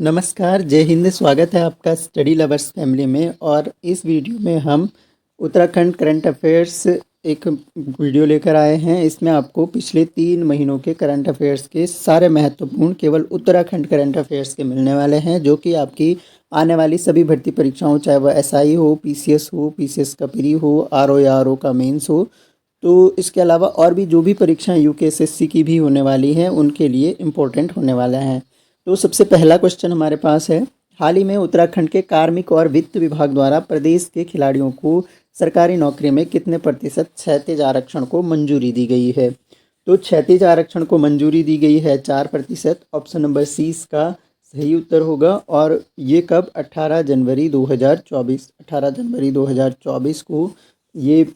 नमस्कार, जय हिंद। स्वागत है आपका स्टडी लवर्स फैमिली में। और इस वीडियो में हम उत्तराखंड करंट अफेयर्स एक वीडियो लेकर आए हैं। इसमें आपको पिछले 3 महीनों के करंट अफेयर्स के सारे महत्वपूर्ण केवल उत्तराखंड करंट अफेयर्स के मिलने वाले हैं, जो कि आपकी आने वाली सभी भर्ती परीक्षाओं, चाहे वह एसआई हो, पीसीएस हो, पीसीएस का प्री हो, आरओ या आरओ का मेंस हो, तो इसके अलावा और भी जो भी परीक्षाएं यूकेएसएससी की भी होने वाली हैं, उनके लिए इम्पोर्टेंट होने वाला है। तो सबसे पहला क्वेश्चन हमारे पास है, हाल ही में उत्तराखंड के कार्मिक और वित्त विभाग द्वारा प्रदेश के खिलाड़ियों को सरकारी नौकरी में कितने प्रतिशत क्षैतिज आरक्षण को मंजूरी दी गई है? तो क्षैतिज आरक्षण को मंजूरी दी गई है 4%। ऑप्शन नंबर सी इसका सही उत्तर होगा। और ये कब? 18 जनवरी 2024। 18 जनवरी 2024 को ये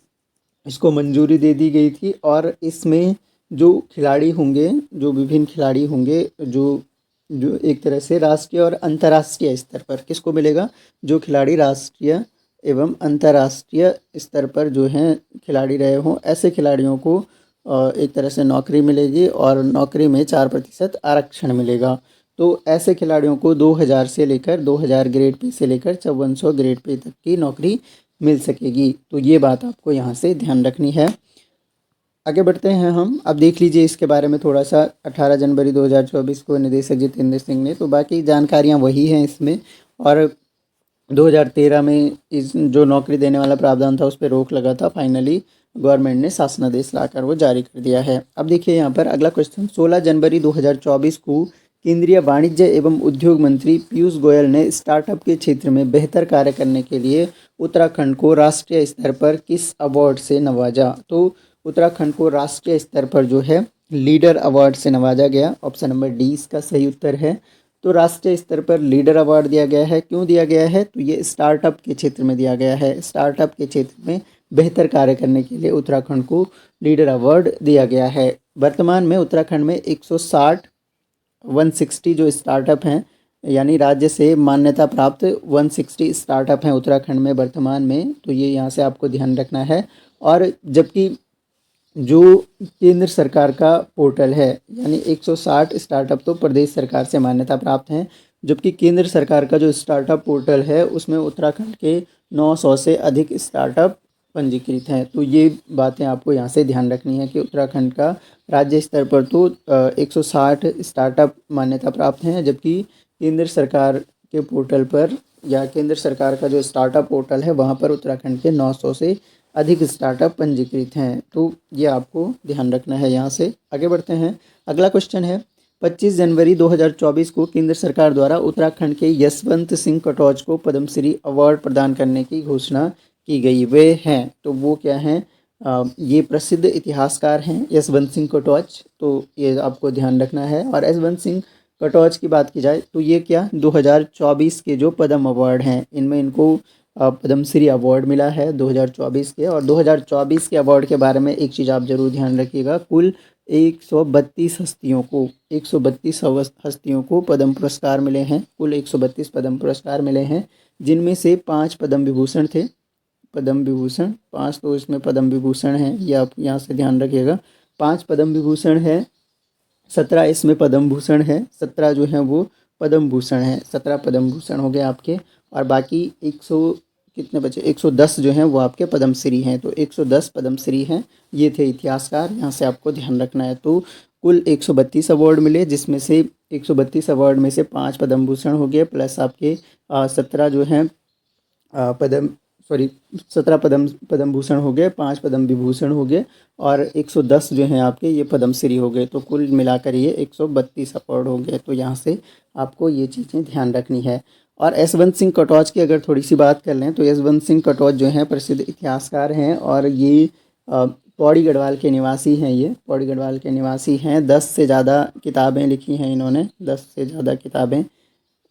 इसको मंजूरी दे दी गई थी। और इसमें जो खिलाड़ी होंगे, जो विभिन्न खिलाड़ी होंगे, जो जो एक तरह से राष्ट्रीय और अंतर्राष्ट्रीय स्तर पर किसको मिलेगा? जो खिलाड़ी राष्ट्रीय एवं अंतर्राष्ट्रीय स्तर पर जो हैं खिलाड़ी रहे हों, ऐसे खिलाड़ियों को एक तरह से नौकरी मिलेगी और नौकरी में 4% आरक्षण मिलेगा। तो ऐसे खिलाड़ियों को 2000 से लेकर 2000 ग्रेड पे से लेकर 5400 ग्रेड पे तक की नौकरी मिल सकेगी। तो ये बात आपको यहाँ से ध्यान रखनी है। आगे बढ़ते हैं हम। अब देख लीजिए इसके बारे में थोड़ा सा। 18 जनवरी 2024 को निदेशक जितेंद्र सिंह ने, तो बाकी जानकारियां वही हैं इसमें। और 2013 में इस जो नौकरी देने वाला प्रावधान था उस पर रोक लगा था। फाइनली गवर्नमेंट ने शासनादेश लाकर वो जारी कर दिया है। अब देखिए यहाँ पर अगला क्वेश्चन, 16 जनवरी 2024 को केंद्रीय वाणिज्य एवं उद्योग मंत्री पीयूष गोयल ने स्टार्टअप के क्षेत्र में बेहतर कार्य करने के लिए उत्तराखंड को राष्ट्रीय स्तर पर किस अवार्ड से नवाजा? तो उत्तराखंड को राष्ट्रीय स्तर पर जो है लीडर अवार्ड से नवाजा गया। ऑप्शन नंबर डी इसका सही उत्तर है। तो राष्ट्रीय स्तर पर लीडर अवार्ड दिया गया है। क्यों दिया गया है? तो ये स्टार्टअप के क्षेत्र में दिया गया है। स्टार्टअप के क्षेत्र में बेहतर कार्य करने के लिए उत्तराखंड को लीडर अवार्ड दिया गया है। वर्तमान में उत्तराखंड में 160 जो स्टार्टअप हैं, यानी राज्य से मान्यता प्राप्त 160 स्टार्टअप हैं उत्तराखंड में वर्तमान में। तो ये यहाँ से आपको ध्यान रखना है। और जबकि जो केंद्र सरकार का पोर्टल है, यानी 160 स्टार्टअप तो प्रदेश सरकार से मान्यता प्राप्त हैं, जबकि केंद्र सरकार का जो स्टार्टअप पोर्टल है उसमें उत्तराखंड के 900 से अधिक स्टार्टअप पंजीकृत हैं। तो ये बातें आपको यहाँ से ध्यान रखनी है कि उत्तराखंड का राज्य स्तर पर तो 160 स्टार्टअप मान्यता प्राप्त हैं, जबकि केंद्र सरकार के पोर्टल पर या केंद्र सरकार का जो स्टार्टअप पोर्टल है वहाँ पर उत्तराखंड के 900 से अधिक स्टार्टअप पंजीकृत हैं। तो ये आपको ध्यान रखना है। यहाँ से आगे बढ़ते हैं। अगला क्वेश्चन है, 25 जनवरी 2024 को केंद्र सरकार द्वारा उत्तराखंड के यशवंत सिंह कटौच को पद्मश्री अवार्ड प्रदान करने की घोषणा की गई। वे हैं, तो वो क्या हैं? ये प्रसिद्ध इतिहासकार हैं यशवंत सिंह कटौच। तो ये आपको ध्यान रखना है। और यशवंत सिंह कटौच की बात की जाए तो ये क्या 2024 के जो पद्म अवार्ड हैं, इनमें इनको पद्मश्री अवार्ड मिला है 2024 के। और 2024 के अवार्ड के बारे में एक चीज़ आप जरूर ध्यान रखिएगा, कुल 132 हस्तियों को पद्म पुरस्कार मिले हैं। कुल 132 पद्म पुरस्कार मिले हैं, जिनमें से 5 पद्म विभूषण थे। पद्म विभूषण 5 तो इसमें पद्म विभूषण हैं, ये आप यहाँ से ध्यान रखिएगा। 5 पद्म विभूषण है, 17 इसमें पद्म भूषण है, 17 जो हैं वो पद्म भूषण हैं। 17 पद्म भूषण हो गए आपके। और बाकी 100 कितने बचे? 110 जो हैं वो आपके पद्मश्री हैं। तो 110 पद्मश्री हैं। ये थे इतिहासकार, यहाँ से आपको ध्यान रखना है। तो कुल 132 अवार्ड मिले, जिसमें से 132 अवार्ड में से 5 पद्म भूषण हो गए, प्लस आपके 17 जो हैं पद्म 17 पद्म भूषण हो गए, 5 पद्म विभूषण हो गए, और 110 जो हैं आपके ये पद्मश्री हो गए। तो कुल मिलाकर ये 132 अवार्ड हो गए। तो यहाँ से आपको ये चीज़ें ध्यान रखनी है। और यशवंत सिंह कटौच की अगर थोड़ी सी बात कर लें तो यशवंत सिंह कटौच जो हैं प्रसिद्ध इतिहासकार हैं, और ये पौड़ी गढ़वाल के निवासी हैं। ये पौड़ी गढ़वाल के निवासी हैं। 10 से ज़्यादा किताबें लिखी हैं इन्होंने, 10 से ज़्यादा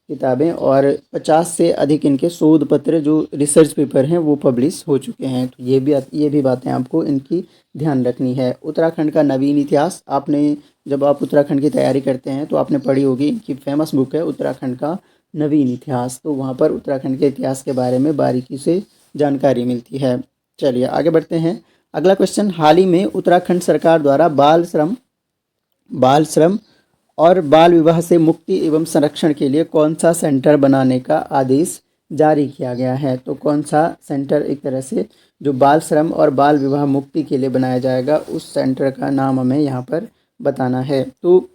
किताबें और 50 से अधिक इनके शोध पत्र, जो रिसर्च पेपर हैं, वो पब्लिश हो चुके हैं। तो ये भी बातें आपको इनकी ध्यान रखनी है। उत्तराखंड का नवीन इतिहास, आपने जब आप उत्तराखंड की तैयारी करते हैं तो आपने पढ़ी होगी, इनकी फेमस बुक है उत्तराखंड का नवीन इतिहास। तो वहाँ पर उत्तराखंड के इतिहास के बारे में बारीकी से जानकारी मिलती है। चलिए आगे बढ़ते हैं। अगला क्वेश्चन, हाल ही में उत्तराखंड सरकार द्वारा बाल श्रम और बाल विवाह से मुक्ति एवं संरक्षण के लिए कौन सा सेंटर बनाने का आदेश जारी किया गया है। तो कौन सा सेंटर एक तरह से जो बाल श्रम और बाल विवाह मुक्ति के लिए बनाया जाएगा, उस सेंटर का नाम हमें यहाँ पर बताना है। तो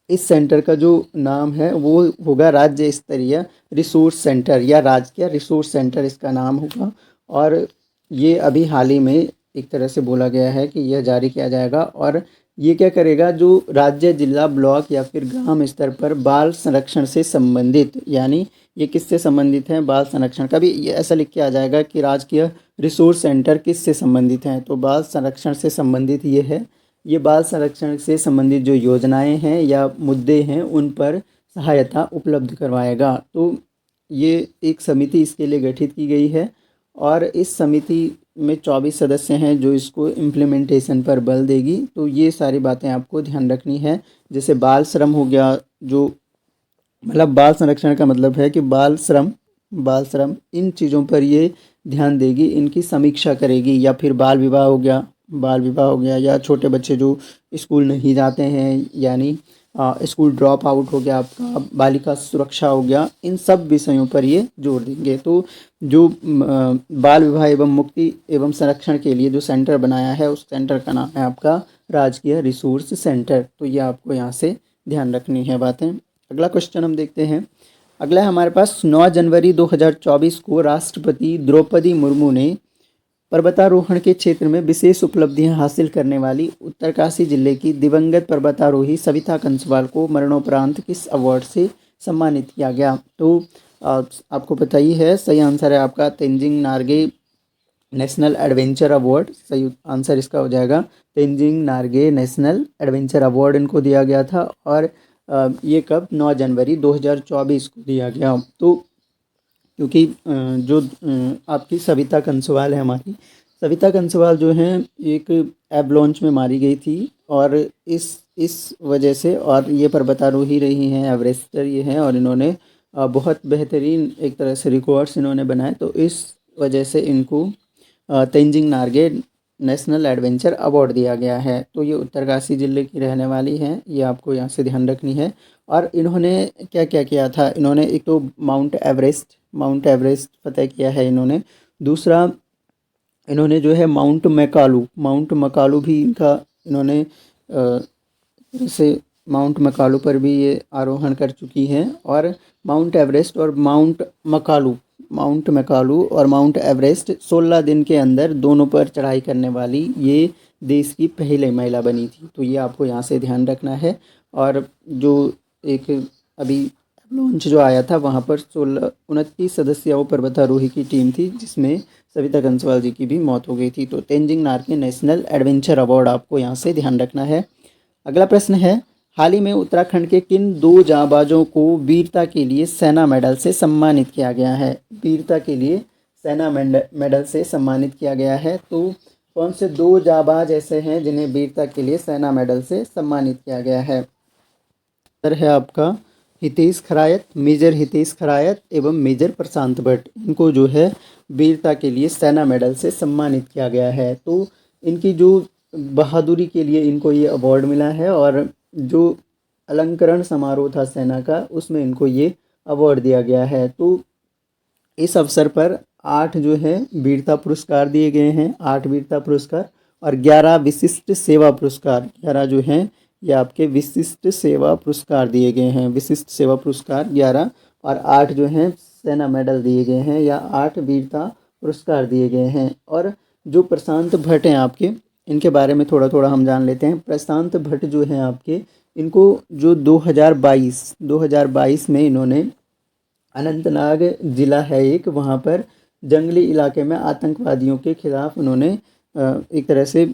इस सेंटर का जो नाम है वो होगा राज्य स्तरीय रिसोर्स सेंटर या राजकीय रिसोर्स सेंटर इसका नाम होगा। और ये अभी हाल ही में एक तरह से बोला गया है कि यह जारी किया जाएगा। और ये क्या करेगा, जो राज्य, जिला, ब्लॉक या फिर ग्राम स्तर पर बाल संरक्षण से संबंधित, यानी ये किससे संबंधित है, बाल संरक्षण का भी ये ऐसा लिख के आ जाएगा कि राजकीय रिसोर्स सेंटर किससे संबंधित हैं। तो बाल संरक्षण से संबंधित ये है, ये बाल संरक्षण से संबंधित जो योजनाएं हैं या मुद्दे हैं उन पर सहायता उपलब्ध करवाएगा। तो ये एक समिति इसके लिए गठित की गई है और इस समिति में 24 सदस्य हैं जो इसको इम्प्लीमेंटेशन पर बल देगी। तो ये सारी बातें आपको ध्यान रखनी है। जैसे बाल श्रम हो गया, जो मतलब बाल संरक्षण का मतलब है कि बाल श्रम इन चीज़ों पर ये ध्यान देगी, इनकी समीक्षा करेगी। या फिर बाल विवाह हो गया या छोटे बच्चे जो स्कूल नहीं जाते हैं, यानी स्कूल ड्रॉप आउट हो गया आपका, बालिका सुरक्षा हो गया, इन सब विषयों पर ये जोर देंगे। तो जो बाल विवाह एवं मुक्ति एवं संरक्षण के लिए जो सेंटर बनाया है उस सेंटर का नाम है आपका राजकीय रिसोर्स सेंटर। तो ये आपको यहाँ से ध्यान रखनी है बातें। अगला क्वेश्चन हम देखते हैं। अगला है हमारे पास 9 जनवरी 2024 को राष्ट्रपति द्रौपदी मुर्मू ने पर्वतारोहण के क्षेत्र में विशेष उपलब्धियां हासिल करने वाली उत्तरकाशी जिले की दिवंगत पर्वतारोही सविता कंसवाल को मरणोपरांत किस अवार्ड से सम्मानित किया गया। तो आपको पता ही है, सही आंसर है आपका Tenzing Norgay national adventure award. सही आंसर इसका हो जाएगा Tenzing Norgay national adventure award इनको दिया गया था। और ये कब, 9 जनवरी 2024 को दिया गया। तो क्योंकि जो आपकी सविता कंसवाल है, हमारी सविता कंसवाल जो हैं एक एवलांच में मारी गई थी और इस वजह से, और ये पर्वतारोही रही हैं, एवरेस्टर ये हैं, और इन्होंने बहुत बेहतरीन एक तरह से रिकॉर्ड्स इन्होंने बनाए। तो इस वजह से इनको Tenzing Norgay national adventure award दिया गया है। तो ये उत्तरकाशी ज़िले की रहने वाली हैं, ये आपको यहाँ से ध्यान रखनी है। और इन्होंने क्या क्या किया था, इन्होंने एक तो माउंट एवरेस्ट फतेह किया है इन्होंने। दूसरा, इन्होंने जो है माउंट मकालू भी इन्होंने जैसे माउंट मकालू पर भी ये आरोहण कर चुकी हैं। और माउंट एवरेस्ट और माउंट मकालू और माउंट एवरेस्ट 16 दिन के अंदर दोनों पर चढ़ाई करने वाली ये देश की पहली महिला बनी थी। तो ये आपको यहाँ से ध्यान रखना है। और जो एक अभी लॉन्च जो आया था वहाँ पर 29 सदस्यों पर्वतारोही की टीम थी जिसमें सविता कंसवाल जी की भी मौत हो गई थी। तो Tenzing Norgay national adventure award आपको यहाँ से ध्यान रखना है। अगला प्रश्न है, हाल ही में उत्तराखंड के किन 2 जांबाजों को वीरता के लिए सेना मेडल से सम्मानित किया गया है। वीरता के लिए सेना मेडल से सम्मानित किया गया है। तो कौन से 2 जांबाज ऐसे हैं जिन्हें वीरता के लिए सेना मेडल से सम्मानित किया गया है। उत्तर है आपका मेजर हितेश खरायत एवं मेजर प्रशांत भट्ट। इनको जो है वीरता के लिए सेना मेडल से सम्मानित किया गया है। तो इनकी जो बहादुरी के लिए इनको ये अवार्ड मिला है और जो अलंकरण समारोह था सेना का उसमें इनको ये अवार्ड दिया गया है। तो इस अवसर पर 8 जो है वीरता पुरस्कार दिए गए हैं, 8 वीरता पुरस्कार और 11 विशिष्ट सेवा पुरस्कार। 11 जो हैं ये आपके विशिष्ट सेवा पुरस्कार दिए गए हैं, विशिष्ट सेवा पुरस्कार 11 और 8 जो हैं सेना मेडल दिए गए हैं या 8 वीरता पुरस्कार दिए गए हैं। और जो प्रशांत भट्ट हैं आपके, इनके बारे में थोड़ा थोड़ा हम जान लेते हैं। प्रशांत भट्ट जो हैं आपके, इनको जो 2022 में इन्होंने अनंतनाग ज़िला है एक, वहाँ पर जंगली इलाके में आतंकवादियों के खिलाफ उन्होंने एक तरह से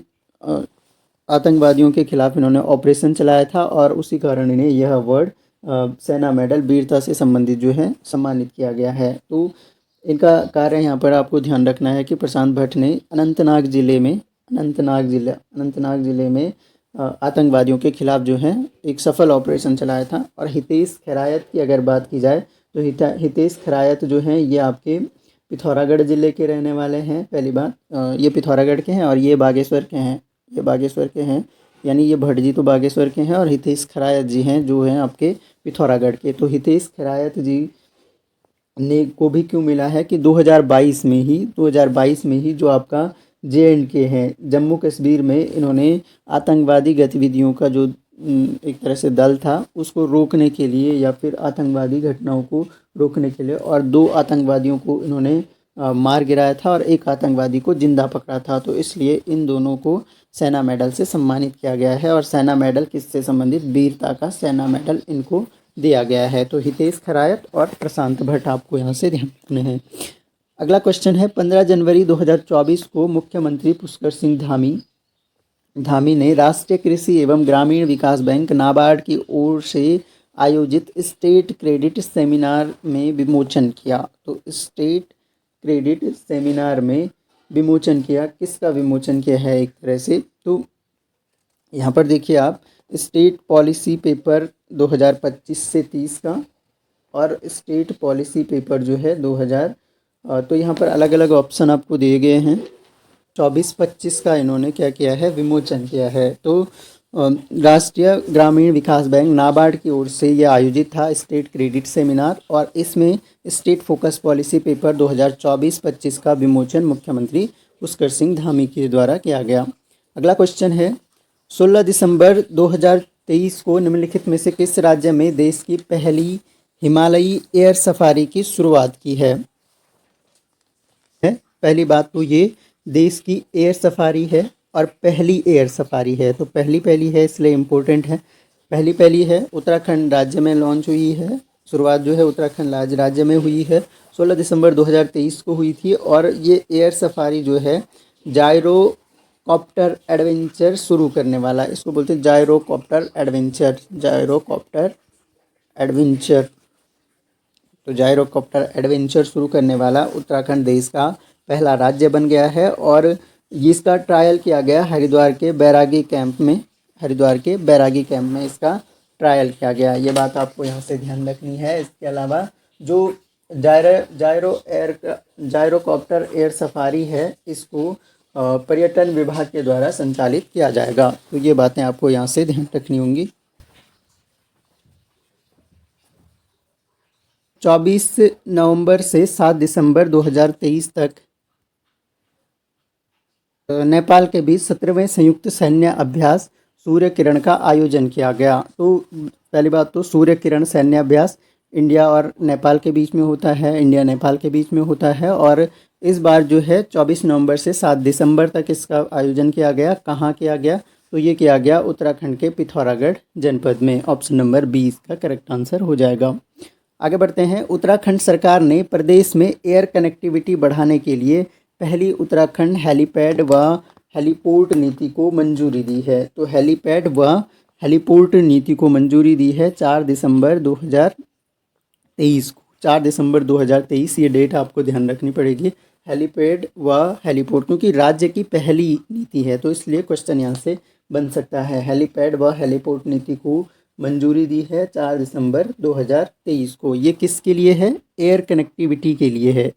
आतंकवादियों के खिलाफ इन्होंने ऑपरेशन चलाया था और उसी कारण इन्हें यह अवार्ड सेना मेडल वीरता से संबंधित जो है सम्मानित किया गया है। तो इनका कार्य यहाँ पर आपको ध्यान रखना है कि प्रशांत भट्ट ने अनंतनाग ज़िले में आतंकवादियों के खिलाफ जो है एक सफल ऑपरेशन चलाया था। और हितेश खरायत की अगर बात की जाए तो हितेश खरायत जो हैं ये आपके पिथौरागढ़ ज़िले के रहने वाले हैं। पहली बात, ये पिथौरागढ़ के हैं और ये बागेश्वर के हैं। यानी ये भटजी तो बागेश्वर के हैं और हितेश खरायत जी हैं जो हैं आपके पिथौरागढ़ के। तो हितेश खरायत जी ने को भी क्यों मिला है कि 2022 में ही जो आपका JNK है, जम्मू कश्मीर में इन्होंने आतंकवादी गतिविधियों का जो एक तरह से दल था उसको रोकने के लिए या फिर आतंकवादी घटनाओं को रोकने के लिए, और 2 आतंकवादियों को इन्होंने मार गिराया था और एक आतंकवादी को जिंदा पकड़ा था। तो इसलिए इन दोनों को सेना मेडल से सम्मानित किया गया है, और सेना मेडल किससे संबंधित, वीरता का सेना मेडल इनको दिया गया है। तो हितेश खरायत और प्रशांत भट्ट आपको यहाँ से ध्यान रखने हैं। अगला क्वेश्चन है 15 जनवरी 2024 को मुख्यमंत्री पुष्कर सिंह धामी ने राष्ट्रीय कृषि एवं ग्रामीण विकास बैंक नाबार्ड की ओर से आयोजित स्टेट क्रेडिट सेमिनार में विमोचन किया। तो स्टेट क्रेडिट सेमिनार में विमोचन किया, किसका विमोचन किया है एक तरह से, तो यहाँ पर देखिए आप स्टेट पॉलिसी पेपर 2025 से 30 का और स्टेट पॉलिसी पेपर जो है 2000, तो यहाँ पर अलग अलग ऑप्शन आपको दिए गए हैं। 24-25 का इन्होंने क्या किया है, विमोचन किया है। तो राष्ट्रीय ग्रामीण विकास बैंक नाबार्ड की ओर से यह आयोजित था स्टेट क्रेडिट सेमिनार, और इसमें स्टेट फोकस पॉलिसी पेपर 2024-25 का विमोचन मुख्यमंत्री पुष्कर सिंह धामी के द्वारा किया गया। अगला क्वेश्चन है 16 दिसंबर 2023 को निम्नलिखित में से किस राज्य में देश की पहली हिमालयी एयर सफारी की शुरुआत की है। पहली बात तो ये देश की एयर सफारी है और पहली एयर सफारी है, तो पहली है इसलिए इम्पोर्टेंट है। पहली है उत्तराखंड राज्य में लॉन्च हुई है, शुरुआत जो है उत्तराखंड राज्य में हुई है, 16 दिसंबर 2023 को हुई थी। और ये एयर सफारी जो है जायरोकॉप्टर एडवेंचर शुरू करने वाला, इसको बोलते हैं जायरोकॉप्टर एडवेंचर, तो जायरोकॉप्टर एडवेंचर शुरू करने वाला उत्तराखंड देश का पहला राज्य बन गया है। और इसका ट्रायल किया गया हरिद्वार के बैरागी कैंप में इसका ट्रायल किया गया। ये बात आपको यहाँ से ध्यान रखनी है। इसके अलावा जो जायरोकॉप्टर एयर सफारी है इसको पर्यटन विभाग के द्वारा संचालित किया जाएगा। तो ये बातें आपको यहाँ से ध्यान रखनी होंगी। 24 नवंबर से 7 दिसंबर 2023 तक नेपाल के बीच 17वें संयुक्त सैन्य अभ्यास सूर्य किरण का आयोजन किया गया। तो पहली बात तो सूर्य किरण सैन्य अभ्यास इंडिया और नेपाल के बीच में होता है, इंडिया नेपाल के बीच में होता है, और इस बार जो है 24 नवंबर से 7 दिसंबर तक इसका आयोजन किया गया। कहाँ किया गया, तो ये किया गया उत्तराखंड के पिथौरागढ़ जनपद में। ऑप्शन नंबर 20 का करेक्ट आंसर हो जाएगा। आगे बढ़ते हैं। उत्तराखंड सरकार ने प्रदेश में एयर कनेक्टिविटी बढ़ाने के लिए पहली उत्तराखंड हेलीपैड व हेलीपोर्ट नीति को मंजूरी दी है। तो हेलीपैड व हेलीपोर्ट नीति को मंजूरी दी है 4 दिसंबर 2023 को। 4 दिसंबर 2023 ये डेट आपको ध्यान रखनी पड़ेगी। हेलीपैड व हेलीपोर्ट, क्योंकि राज्य की पहली नीति है तो इसलिए क्वेश्चन यहाँ से बन सकता है। हेलीपैड व हेलीपोर्ट नीति को मंजूरी दी है 4 दिसंबर 2023 को। ये किसके लिए है, एयर कनेक्टिविटी के लिए है।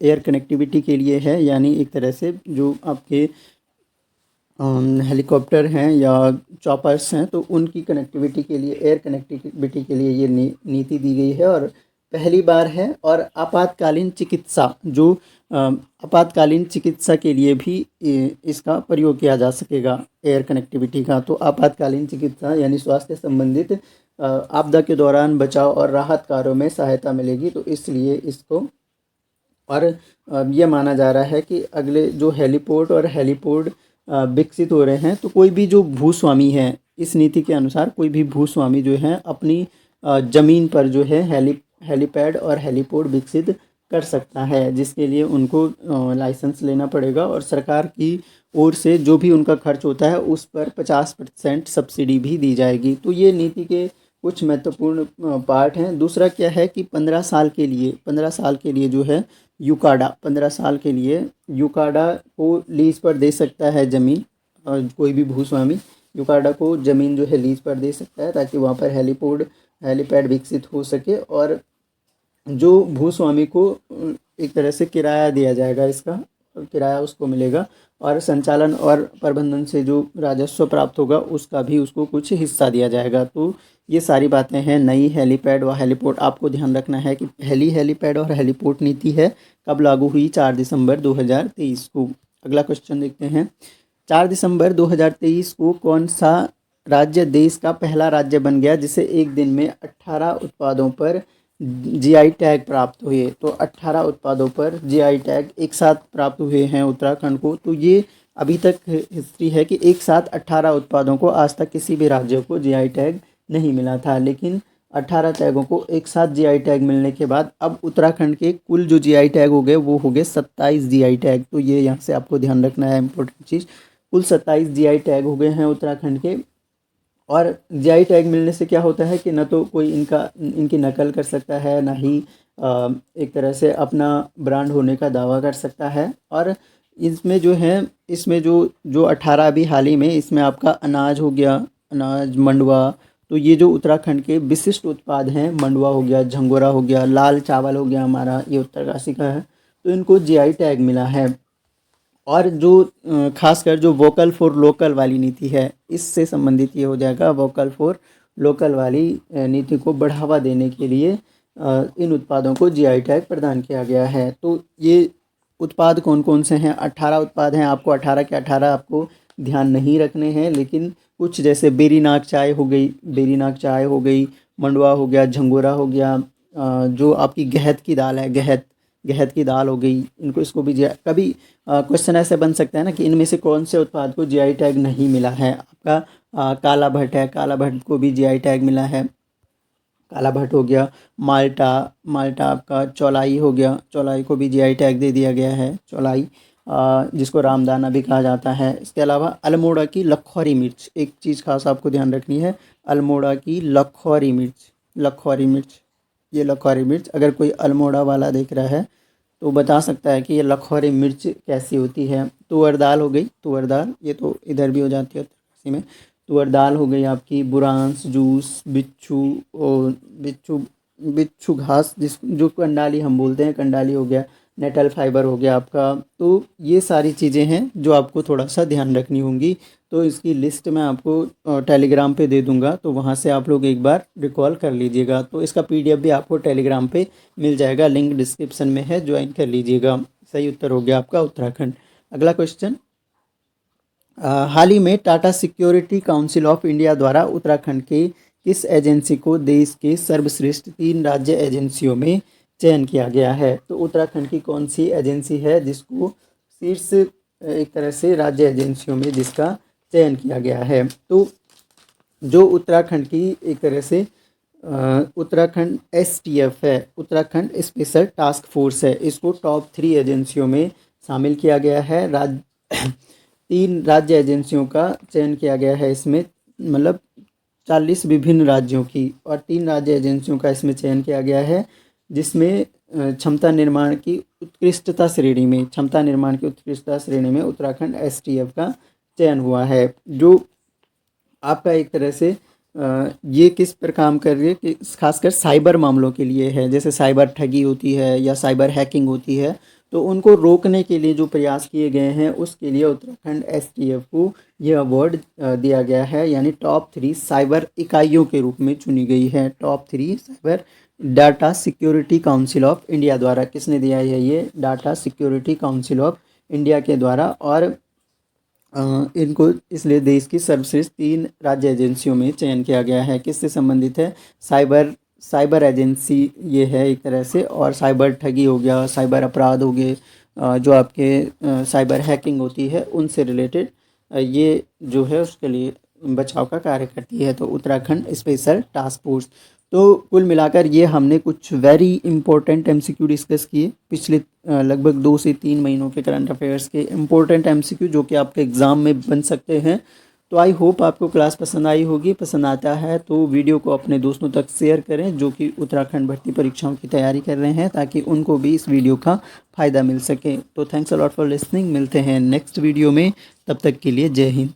एयर कनेक्टिविटी के लिए है, यानी एक तरह से जो आपके हेलीकॉप्टर हैं या चॉपर्स हैं तो उनकी कनेक्टिविटी के लिए, एयर कनेक्टिविटी के लिए ये नीति दी गई है और पहली बार है। और आपातकालीन चिकित्सा, जो आपातकालीन चिकित्सा के लिए भी इसका प्रयोग किया जा सकेगा एयर कनेक्टिविटी का। तो आपातकालीन चिकित्सा यानी स्वास्थ्य संबंधित आपदा के दौरान बचाव और राहत कार्यों में सहायता मिलेगी, तो इसलिए इसको, और यह माना जा रहा है कि अगले जो हेलीपोर्ट और हेलीपोर्ट विकसित हो रहे हैं तो कोई भी जो भूस्वामी है, इस नीति के अनुसार कोई भी भूस्वामी जो है अपनी ज़मीन पर जो है हेलीपैड और हेलीपोर्ट विकसित कर सकता है, जिसके लिए उनको लाइसेंस लेना पड़ेगा और सरकार की ओर से जो भी उनका खर्च होता है उस पर 50% सब्सिडी भी दी जाएगी। तो ये नीति के कुछ महत्वपूर्ण पार्ट हैं। दूसरा क्या है कि 15 साल के लिए जो है यूकाडा, 15 साल के लिए यूकाडा को लीज पर दे सकता है ज़मीन, और कोई भी भूस्वामी यूकाडा को ज़मीन जो है लीज पर दे सकता है ताकि वहाँ पर हेलीपैड विकसित हो सके, और जो भूस्वामी को एक तरह से किराया दिया जाएगा इसका, किराया उसको मिलेगा, और संचालन और प्रबंधन से जो राजस्व प्राप्त होगा उसका भी उसको कुछ हिस्सा दिया जाएगा। तो ये सारी बातें हैं। नई हेलीपैड व हेलीपोर्ट, आपको ध्यान रखना है कि पहली हेलीपैड और हेलीपोर्ट नीति है कब लागू हुई, 4 दिसंबर 2023 को। अगला क्वेश्चन देखते हैं। 4 दिसंबर 2023 को कौन सा राज्य देश का पहला राज्य बन गया जिसे एक दिन में 18 उत्पादों पर जीआई टैग प्राप्त हुए? तो 18 उत्पादों पर जीआई टैग एक साथ प्राप्त हुए हैं उत्तराखंड को। तो ये अभी तक हिस्ट्री है कि एक साथ 18 उत्पादों को आज तक किसी भी राज्य को जीआई टैग नहीं मिला था, लेकिन 18 टैगों को एक साथ जीआई टैग मिलने के बाद अब उत्तराखंड के कुल जो जीआई टैग हो गए वो हो गए 27 जीआई टैग। तो ये यहाँ से आपको ध्यान रखना है इंपॉर्टेंट चीज़। कुल 27 जीआई टैग हो गए हैं उत्तराखंड के। और जीआई टैग मिलने से क्या होता है कि न तो कोई इनकी नकल कर सकता है, ना ही एक तरह से अपना ब्रांड होने का दावा कर सकता है। और इसमें जो है, इसमें जो 18 अभी हाल ही में, इसमें आपका अनाज हो गया, अनाज, मंडुआ। तो ये जो उत्तराखंड के विशिष्ट उत्पाद हैं, मंडुआ हो गया, झंगोरा हो गया, लाल चावल हो गया हमारा, ये उत्तरकाशी का है, तो इनको जीआई टैग मिला है। और जो खासकर जो वोकल फॉर लोकल वाली नीति है, इससे संबंधित ये हो जाएगा। वोकल फॉर लोकल वाली नीति को बढ़ावा देने के लिए इन उत्पादों को जीआई टैग प्रदान किया गया है। तो ये उत्पाद कौन कौन से हैं? 18 उत्पाद हैं। आपको 18 के 18 आपको ध्यान नहीं रखने हैं, लेकिन कुछ जैसे बेरीनाग चाय हो गई, बेरीनाग चाय हो गई, मंडुआ हो गया, झंगोरा हो गया, जो आपकी गहत की दाल है, गहत की दाल हो गई, इनको इसको भी कभी क्वेश्चन ऐसे बन सकता है ना कि इनमें से कौन से उत्पाद को जीआई टैग नहीं मिला है। आपका काला भट्ट है, काला भट्ट को भी जीआई टैग मिला है, काला भट्ट हो गया। माल्टा आपका चौलाई हो गया, चौलाई को भी जीआई टैग दे दिया गया है, चौलाई जिसको रामदाना भी कहा जाता है। इसके अलावा अल्मोड़ा की लखौरी मिर्च, एक चीज़ खास आपको ध्यान रखनी है, अल्मोड़ा की लखौरी मिर्च, ये लखौरी मिर्च, अगर कोई अल्मोड़ा वाला देख रहा है तो बता सकता है कि ये लखौरी मिर्च कैसी होती है। तुअर दाल हो गई, तुअर दाल, ये तो इधर भी हो जाती है उत्तरकाशी में। तुअर दाल हो गई आपकी, बुरांस जूस, बिच्छू घास, जो कंडाली हम बोलते हैं, कंडाली हो गया, नेटल फाइबर हो गया आपका। तो ये सारी चीज़ें हैं जो आपको थोड़ा सा ध्यान रखनी होंगी। तो इसकी लिस्ट मैं आपको टेलीग्राम पे दे दूंगा, तो वहाँ से आप लोग एक बार रिकॉल कर लीजिएगा। तो इसका पीडीएफ भी आपको टेलीग्राम पे मिल जाएगा, लिंक डिस्क्रिप्शन में है, ज्वाइन कर लीजिएगा। सही उत्तर हो गया आपका उत्तराखंड। अगला क्वेश्चन, हाल ही में Tata security council of India द्वारा उत्तराखंड के किस एजेंसी को देश के सर्वश्रेष्ठ 3 राज्य एजेंसियों में चयन किया गया है? तो उत्तराखंड की कौन सी एजेंसी है जिसको शीर्ष एक तरह से राज्य एजेंसियों में जिसका चयन किया गया है? तो जो उत्तराखंड की एक तरह से उत्तराखंड एसटीएफ है, उत्तराखंड स्पेशल टास्क फोर्स है, इसको टॉप 3 एजेंसियों में शामिल किया गया है। 3 राज्य एजेंसियों का चयन किया गया है इसमें, मतलब 40 विभिन्न राज्यों की, और 3 राज्य एजेंसियों का इसमें चयन किया गया है, जिसमें क्षमता निर्माण की उत्कृष्टता श्रेणी में उत्तराखंड एसटीएफ का चयन हुआ है। जो आपका एक तरह से ये किस पर काम कर रही है कि खासकर साइबर मामलों के लिए है, जैसे साइबर ठगी होती है या साइबर हैकिंग होती है, तो उनको रोकने के लिए जो प्रयास किए गए हैं उसके लिए उत्तराखंड एसटीएफ को ये अवार्ड दिया गया है, यानी टॉप 3 साइबर इकाइयों के रूप में चुनी गई है। Top 3 cyber, data security council of India द्वारा। किसने दिया है? ये data security council of India के द्वारा। और इनको इसलिए देश की सर्वश्रेष्ठ 3 राज्य एजेंसियों में चयन किया गया है। किससे संबंधित है? साइबर एजेंसी ये है एक तरह से, और साइबर ठगी हो गया, साइबर अपराध हो गए, जो आपके साइबर हैकिंग होती है उनसे रिलेटेड ये जो है उसके लिए बचाव का कार्य करती है। तो उत्तराखंड स्पेशल टास्क फोर्स। तो कुल मिलाकर ये हमने कुछ वेरी इंपॉर्टेंट एमसीक्यू डिस्कस किए पिछले लगभग 2 से 3 महीनों के करंट अफेयर्स के इंपॉर्टेंट एमसीक्यू, जो कि आपके एग्ज़ाम में बन सकते हैं। तो आई होप आपको क्लास पसंद आई होगी। पसंद आता है तो वीडियो को अपने दोस्तों तक शेयर करें जो कि उत्तराखंड भर्ती परीक्षाओं की तैयारी कर रहे हैं, ताकि उनको भी इस वीडियो का फ़ायदा मिल सके। तो thanks a lot for listening. मिलते हैं नेक्स्ट वीडियो में, तब तक के लिए जय हिंद।